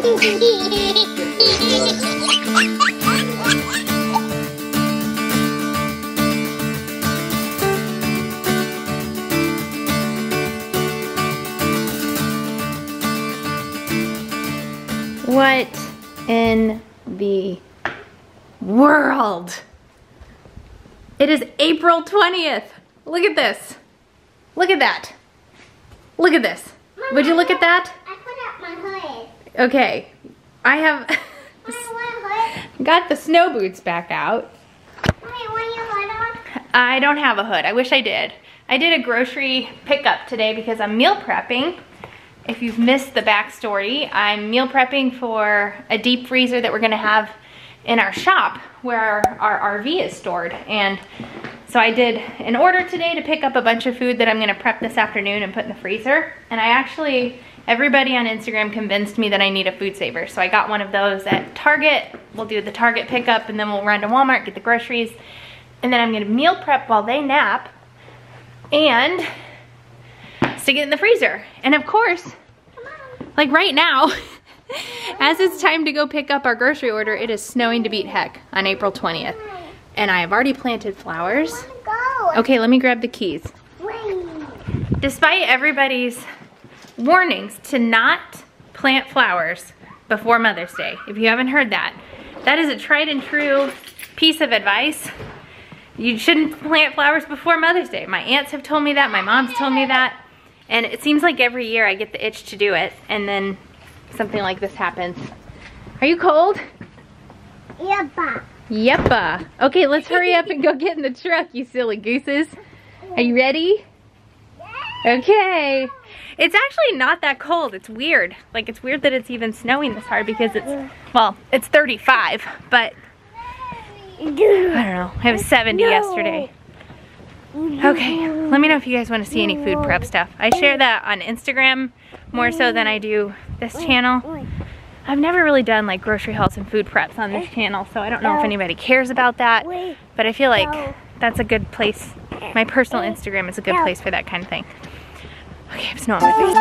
What in the world? It is April 20th. Look at this. Look at that. Look at this. Mama, Would you look at that? I put up my hood. Okay. I have got the snow boots back out. Mommy, want your hood on? I don't have a hood. I wish I did. I did a grocery pickup today because I'm meal prepping. If you've missed the backstory, I'm meal prepping for a deep freezer that we're gonna have in our shop where our RV is stored. And so I did an order today to pick up a bunch of food that I'm gonna prep this afternoon and put in the freezer. And I actually, everybody on Instagram convinced me that I need a food saver. So I got one of those at Target. We'll do the Target pickup and then we'll run to Walmart, get the groceries. And then I'm gonna meal prep while they nap and stick it in the freezer. And of course, like right now, as it's time to go pick up our grocery order, it is snowing to beat heck on April 20th. And I have already planted flowers. Okay, let me grab the keys. Despite everybody's warnings to not plant flowers before Mother's Day, if you haven't heard that, that is a tried and true piece of advice. You shouldn't plant flowers before Mother's Day. My aunts have told me that, my mom's told me that, and it seems like every year I get the itch to do it, and then something like this happens. Are you cold? Yeppa. Yeppa. Okay, let's hurry up and go get in the truck, you silly gooses. Are you ready? Okay. It's actually not that cold. It's weird. Like, it's weird that it's even snowing this hard because it's, well, it's 35, but I don't know. It was 70 yesterday. Okay, let me know if you guys want to see any food prep stuff. I share that on Instagram more so than I do this channel. I've never really done like grocery hauls and food preps on this channel, so I don't know if anybody cares about that, but I feel like that's a good place. My personal Instagram is a good place for that kind of thing. Okay, I have snow on my face.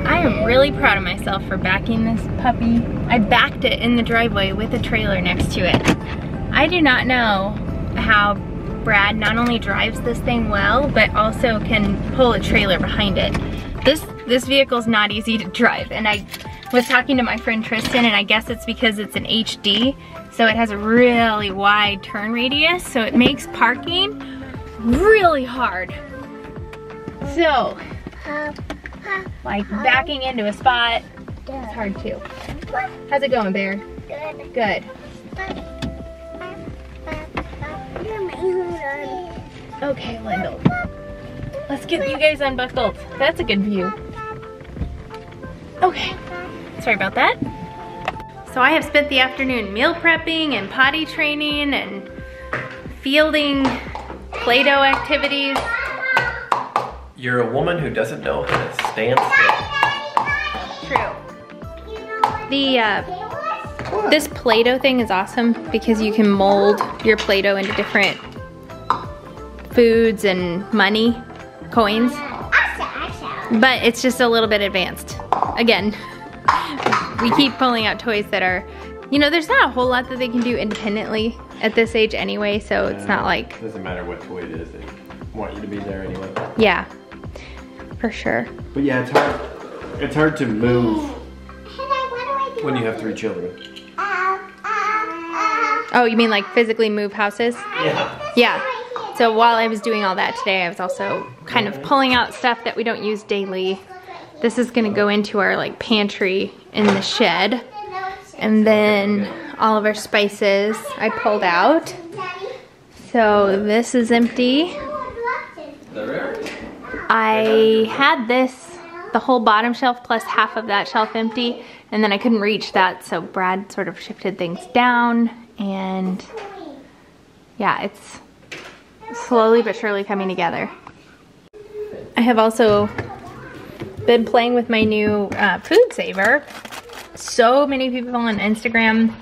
I am really proud of myself for backing this puppy. I backed it in the driveway with a trailer next to it. I do not know how Brad not only drives this thing well, but also can pull a trailer behind it. This vehicle is not easy to drive, and I was talking to my friend Tristan, and I guess it's because it's an HD, so it has a really wide turn radius, so it makes parking really hard. So, like backing into a spot, it's hard too. How's it going, Bear? Good. Good. Okay, Lyndle. Let's get you guys unbuckled. That's a good view. Okay, sorry about that. So I have spent the afternoon meal prepping and potty training and fielding Play-Doh activities. You're a woman who doesn't know how to stand still. True. This Play-Doh thing is awesome because you can mold your Play-Doh into different foods and money, coins. But it's just a little bit advanced. Again, we keep pulling out toys that are, you know, there's not a whole lot that they can do independently at this age anyway, so it's not like... It doesn't matter what toy it is, they want you to be there anyway. Yeah, for sure. But yeah, it's hard to move when you have 3 children. Oh, you mean like physically move houses? Yeah. Yeah. So while I was doing all that today, I was also kind of pulling out stuff that we don't use daily. This is gonna go into our like pantry in the shed. And then all of our spices I pulled out. So this is empty. I had this, the whole bottom shelf plus half of that shelf empty, and then I couldn't reach that, so Brad sort of shifted things down, and yeah, it's slowly but surely coming together. I have also been playing with my new food saver. So many people on Instagram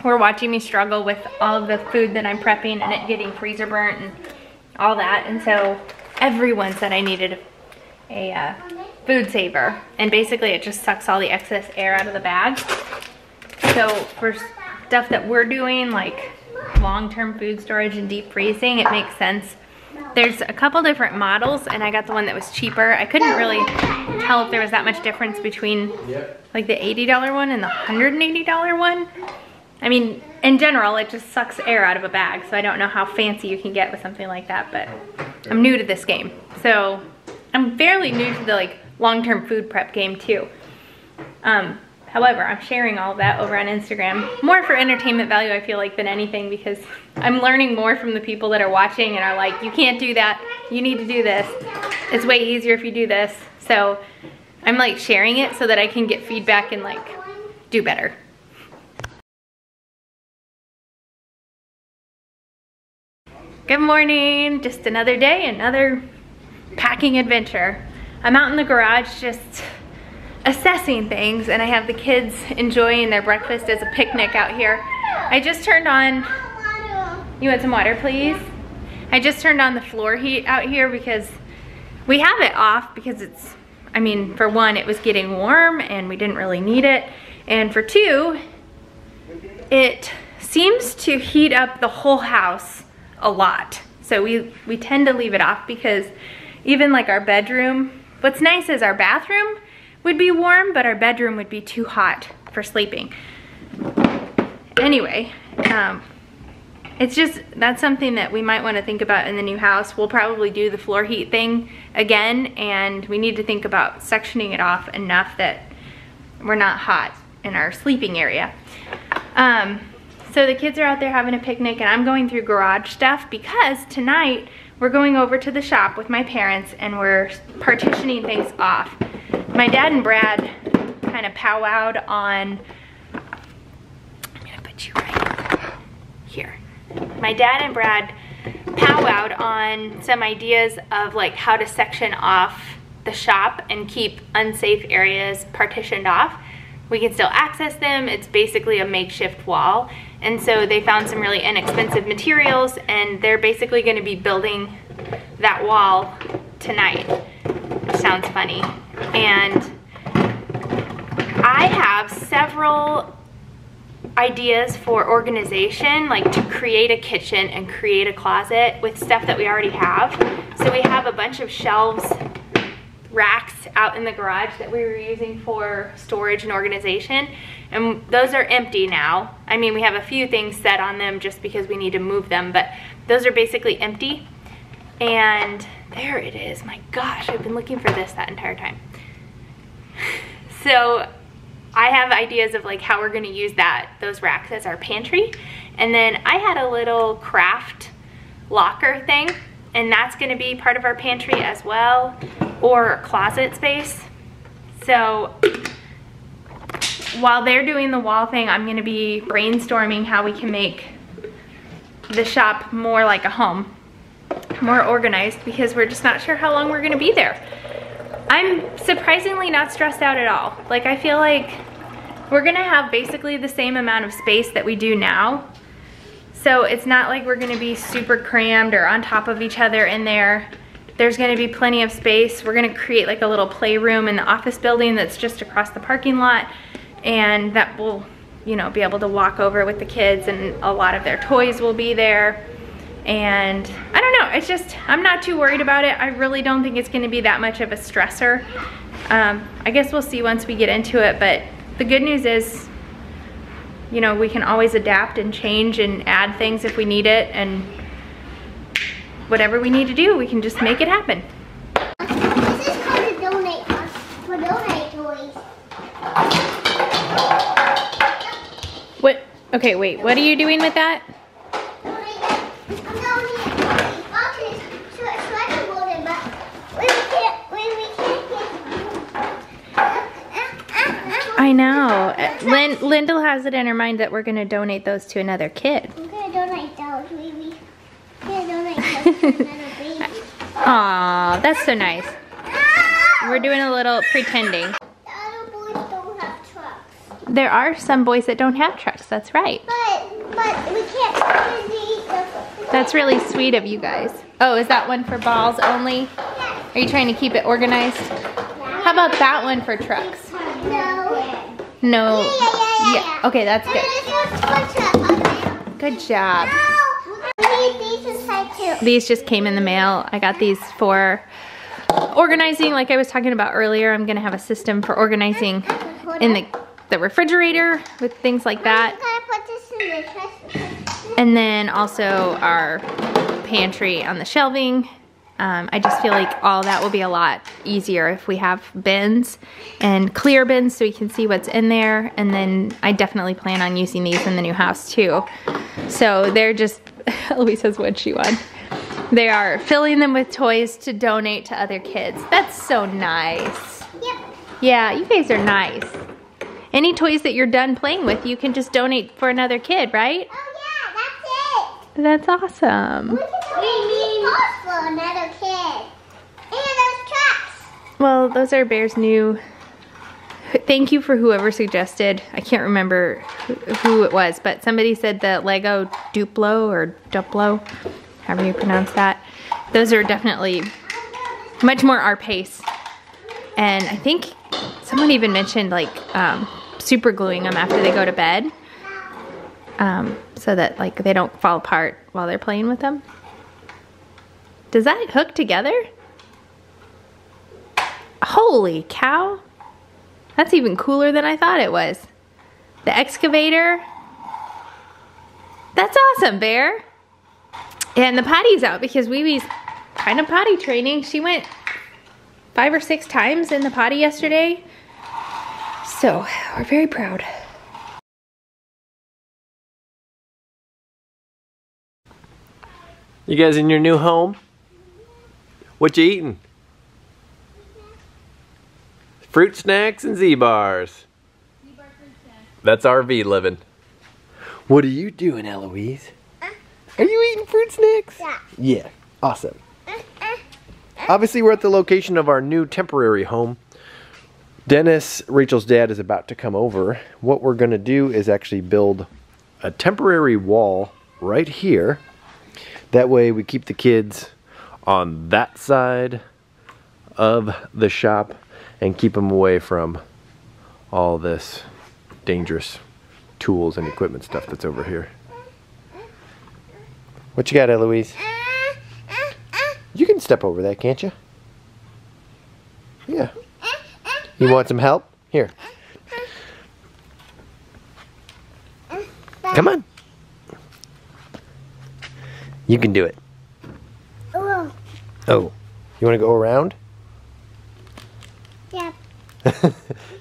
were watching me struggle with all of the food that I'm prepping and it getting freezer burnt and all that. And so everyone said I needed a food saver. And basically it just sucks all the excess air out of the bag. So for stuff that we're doing, like long-term food storage and deep freezing, it makes sense. There's a couple different models and I got the one that was cheaper. I couldn't really tell if there was that much difference between like the $80 one and the $180 one. I mean, in general, it just sucks air out of a bag, so I don't know how fancy you can get with something like that, but I'm new to this game. So I'm fairly new to the like long-term food prep game too. However, I'm sharing all of that over on Instagram, more for entertainment value, I feel like, than anything, because I'm learning more from the people that are watching and are like, you can't do that, you need to do this. It's way easier if you do this. So I'm like sharing it so that I can get feedback and like do better. Good morning, just another day, another packing adventure. I'm out in the garage just assessing things, and I have the kids enjoying their breakfast as a picnic out here. I just turned on, you want some water please? I just turned on the floor heat out here because we have it off because it's, I mean, for one, it was getting warm and we didn't really need it. And for two, it seems to heat up the whole house a lot. So we tend to leave it off because even like our bedroom, what's nice is our bathroom would be warm, but our bedroom would be too hot for sleeping. Anyway, it's just, that's something that we might want to think about in the new house. We'll probably do the floor heat thing again, and we need to think about sectioning it off enough that we're not hot in our sleeping area. So the kids are out there having a picnic, and I'm going through garage stuff because tonight we're going over to the shop with my parents and we're partitioning things off. My dad and Brad kind of powwowed on, I'm gonna put you right here. My dad and Brad powwowed on some ideas of like how to section off the shop and keep unsafe areas partitioned off. We can still access them. It's basically a makeshift wall. And so they found some really inexpensive materials, and they're basically gonna be building that wall tonight, which sounds funny. And I have several ideas for organization, like to create a kitchen and create a closet with stuff that we already have. So we have a bunch of shelves, racks out in the garage that we were using for storage and organization, and those are empty now. I mean, we have a few things set on them just because we need to move them, but those are basically empty. And there it is. My gosh, I've been looking for this that entire time. So I have ideas of like how we're going to use those racks as our pantry. And then I had a little craft locker thing, and that's going to be part of our pantry as well, or closet space. So while they're doing the wall thing, I'm going to be brainstorming how we can make the shop more like a home, more organized, because we're just not sure how long we're going to be there. I'm surprisingly not stressed out at all. Like, I feel like we're gonna have basically the same amount of space that we do now. So it's not like we're gonna be super crammed or on top of each other in there. There's gonna be plenty of space. We're gonna create like a little playroom in the office building that's just across the parking lot, and that will, you know, be able to walk over with the kids, and a lot of their toys will be there. And I don't know, it's just, I'm not too worried about it. I really don't think it's gonna be that much of a stressor. I guess we'll see once we get into it, but the good news is, you know, we can always adapt and change and add things if we need it, and whatever we need to do, we can just make it happen. This is called a donate box for donate toys. What, okay, wait, what are you doing with that? I know. Lyndle has it in her mind that we're going to donate those to another kid. I'm going to donate those, baby. I'm going to donate those to another baby. Aw, that's so nice. We're doing a little pretending. The other boys don't have trucks. There are some boys that don't have trucks, that's right. But we can't eat the... That's really sweet of you guys. Oh, is that one for balls only? Yes. Are you trying to keep it organized? How about that one for trucks? No. No. Yeah. Okay, that's good. This one's for truck. Okay. Good job. I need these inside too. These just came in the mail. I got these for organizing, like I was talking about earlier. I'm gonna have a system for organizing in the refrigerator with things like that. I'm gonna put this in the trash. And then also our pantry on the shelving. I just feel like all that will be a lot easier if we have bins and clear bins so we can see what's in there. And then I definitely plan on using these in the new house too. So they're just, Eloise has one shoe on. They are filling them with toys to donate to other kids. That's so nice. Yep. Yeah, you guys are nice. Any toys that you're done playing with, you can just donate for another kid, right? Oh yeah, That's awesome. that's it. We need toys for another kid. And those trucks. Well, those are Bear's new. Thank you for whoever suggested. I can't remember who it was, but somebody said the Lego Duplo or Duplo, however you pronounce that. Those are definitely much more our pace. And I think someone even mentioned like super gluing them after they go to bed, so that like they don't fall apart while they're playing with them. Does that hook together? Holy cow. That's even cooler than I thought it was. The excavator. That's awesome, Bear. And the potty's out because Wee-Wee's kind of potty training. She went 5 or 6 times in the potty yesterday. So we're very proud. You guys in your new home? What you eating? Fruit snacks and Z-bars. That's RV living. What are you doing, Eloise? Are you eating fruit snacks? Yeah. Yeah, awesome. Obviously, we're at the location of our new temporary home. Dennis, Rachel's dad, is about to come over. What we're going to do is actually build a temporary wall right here. That way we keep the kids on that side of the shop and keep them away from all this dangerous tools and equipment stuff that's over here. What you got, Eloise? You can step over that, can't you? Yeah. You want some help? Here. Come on. You can do it. Oh. Oh. You want to go around? Yep.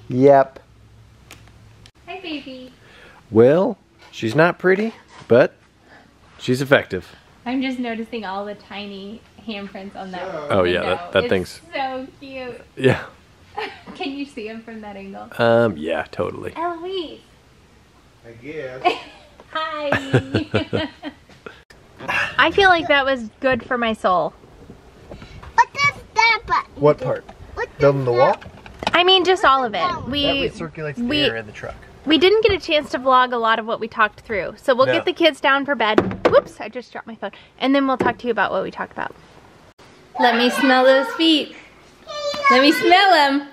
Yep. Hi, baby. Well, she's not pretty, but she's effective. I'm just noticing all the tiny handprints on that Oh window. yeah, that thing's so cute. yeah. Can you see him from that angle? Yeah, totally. Eloise. I guess. Hi. I feel like that was good for my soul. What does that button? What part? What does Building the wall? I mean, just all of it. That recirculates the air in the truck. We didn't get a chance to vlog a lot of what we talked through. So we'll get the kids down for bed. Whoops, I just dropped my phone. And then we'll talk to you about what we talked about. Let me smell those feet. Let me smell them.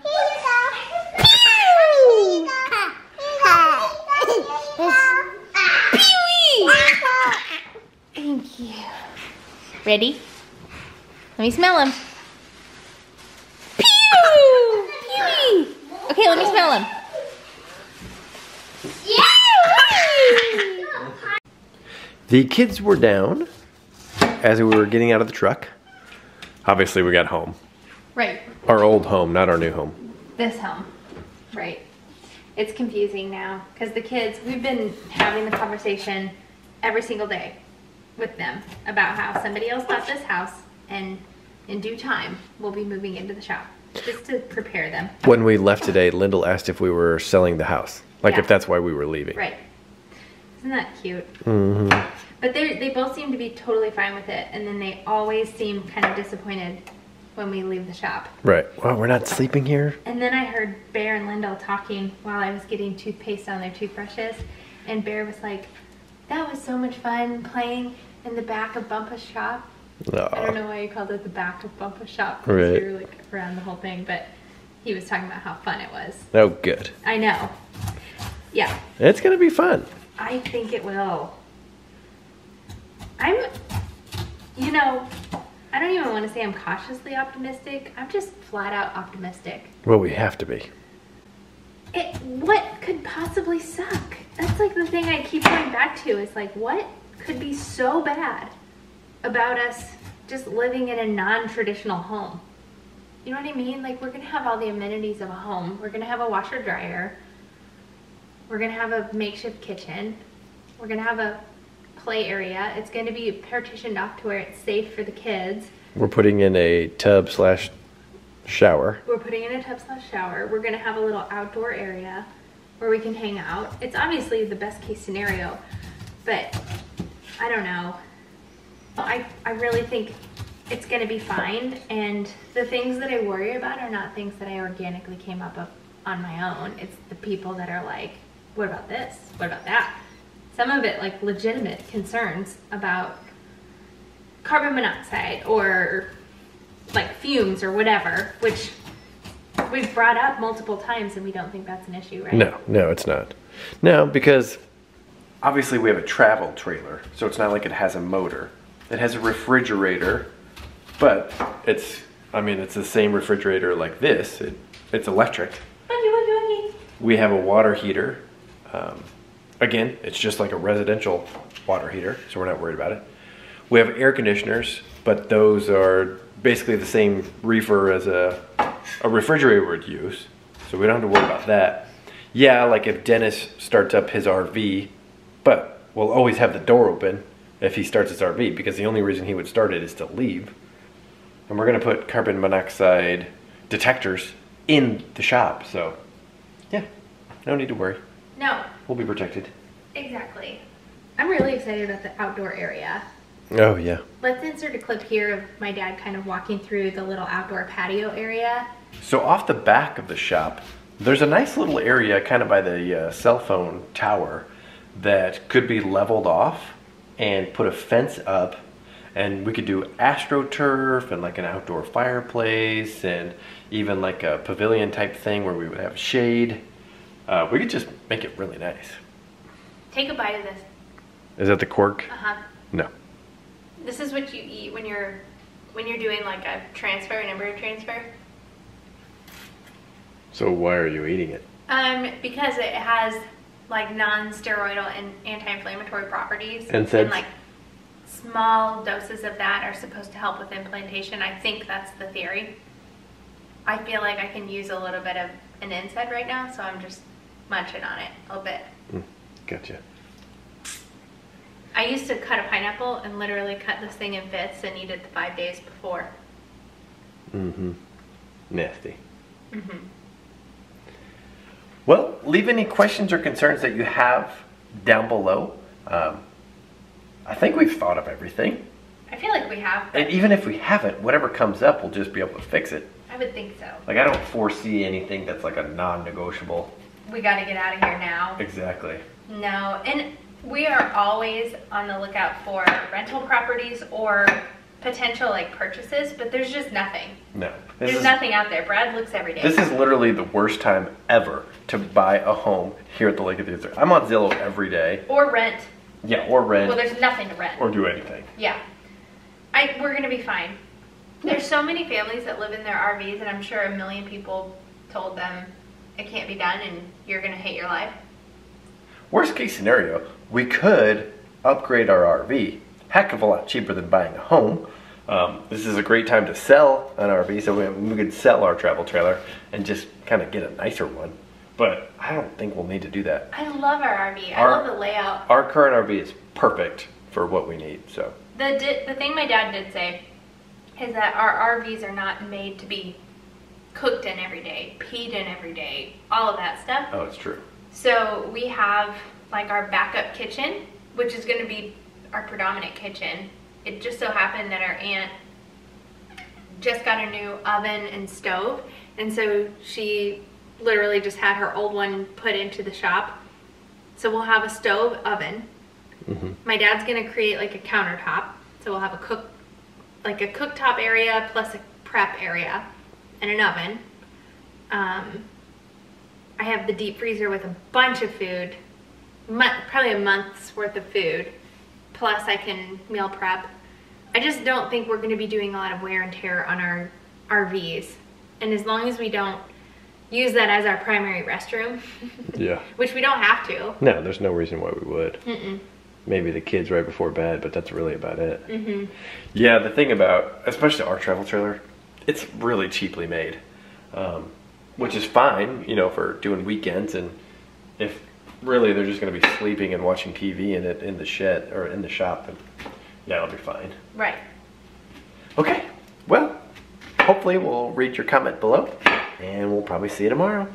Thank you. Ready? Let me smell them. Pew! Pew! Okay, let me smell them. The kids were down as we were getting out of the truck. Obviously, we got home. Right. Our old home, not our new home. This home. Right. It's confusing now because the kids, we've been having the conversation every single day with them about how somebody else bought this house and in due time we'll be moving into the shop just to prepare them. When we left today, Lyndle asked if we were selling the house. Like Yeah. if that's why we were leaving. Right. Isn't that cute? Mm-hmm. But they both seem to be totally fine with it, and then they always seem kind of disappointed when we leave the shop. Right. Well, we're not sleeping here. And then I heard Berend Lyndle talking while I was getting toothpaste on their toothbrushes, and Bear was like, that was so much fun playing in the back of Bumpa's shop. No. I don't know why you called it the back of Bumpa's shop. Right. You were like around the whole thing, but he was talking about how fun it was. Oh, good. I know. Yeah. It's going to be fun. I think it will. I don't even want to say I'm cautiously optimistic. I'm just flat out optimistic. Well, we have to be. What could possibly suck? That's like the thing I keep going back to is like, what could be so bad about us just living in a non-traditional home? You know what I mean? Like, we're going to have all the amenities of a home. We're going to have a washer dryer. We're going to have a makeshift kitchen. We're going to have a play area. It's going to be partitioned off to where it's safe for the kids. We're putting in a tub/shower. We're putting in a tub/shower. We're going to have a little outdoor area where we can hang out. It's obviously the best case scenario, but I don't know. I really think it's going to be fine, and the things that I worry about are not things that I organically came up with on my own. It's the people that are like, what about this? What about that? Some of it like legitimate concerns about carbon monoxide or like fumes or whatever, which we've brought up multiple times and we don't think that's an issue, right? No, it's not. No, because obviously we have a travel trailer, so it's not like it has a motor. It has a refrigerator, but it's the same refrigerator like this. It's electric. We have a water heater. Again, it's just like a residential water heater, so we're not worried about it. We have air conditioners, but those are basically the same reefer as a refrigerator would use, so we don't have to worry about that. Yeah, like if Dennis starts up his RV, but we'll always have the door open if he starts his RV, because the only reason he would start it is to leave. And we're gonna put carbon monoxide detectors in the shop, so yeah, no need to worry. No. We'll be protected. Exactly. I'm really excited about the outdoor area. Oh, yeah. Let's insert a clip here of my dad kind of walking through the little outdoor patio area. So off the back of the shop, there's a nice little area kind of by the cell phone tower that could be leveled off and put a fence up, and we could do AstroTurf and like an outdoor fireplace and even like a pavilion type thing where we would have shade. We could just make it really nice. Take a bite of this. Is that the cork? Uh-huh. No. This is what you eat when you're doing like a transfer, an embryo transfer. So why are you eating it? Because it has like non-steroidal and anti-inflammatory properties. And like small doses of that are supposed to help with implantation. I think that's the theory. I feel like I can use a little bit of an NSAID right now, so I'm just munching on it a little bit. Gotcha. I used to cut a pineapple and literally cut this thing in bits and eat it 5 days before. Nasty. Well, leave any questions or concerns that you have down below. I think we've thought of everything. I feel like we have. And even if we haven't, whatever comes up, we'll just be able to fix it. I would think so. Like, I don't foresee anything that's like a non-negotiable. We got to get out of here now. Exactly. No, and we are always on the lookout for rental properties or potential like purchases, but there's just nothing. No. There's nothing out there. Brad looks every day. This is literally the worst time ever to buy a home here at the Lake of the Ozarks. I'm on Zillow every day. Or rent. Yeah, or rent. Well, there's nothing to rent. Or do anything. Yeah. We're going to be fine. There's so many families that live in their RVs, and I'm sure a million people told them it can't be done and you're going to hate your life. Worst case scenario, we could upgrade our RV. Heck of a lot cheaper than buying a home. This is a great time to sell an RV, so we could sell our travel trailer and just kind of get a nicer one. But I don't think we'll need to do that. I love our RV. I love the layout. Our current RV is perfect for what we need. So the thing my dad did say is that our RVs are not made to be cooked in every day, peed in every day, all of that stuff. Oh, it's true. So we have like our backup kitchen, which is going to be our predominant kitchen. It just so happened that our aunt just got a new oven and stove, and so she literally just had her old one put into the shop. So we'll have a stove oven. My dad's gonna create like a countertop, so we'll have a cooktop area plus a prep area and an oven. I have the deep freezer with a bunch of food, probably a month's worth of food, plus I can meal prep. I just don't think we're gonna be doing a lot of wear and tear on our RVs. And as long as we don't use that as our primary restroom, Yeah. which we don't have to. No, there's no reason why we would. Maybe the kids right before bed, but that's really about it. Yeah, the thing about, especially our travel trailer, it's really cheaply made, which is fine, you know, for doing weekends. And if really they're just going to be sleeping and watching TV in it in the shed or in the shop, then yeah, it'll be fine. Right. Okay, well, hopefully we'll read your comment below, and we'll probably see you tomorrow.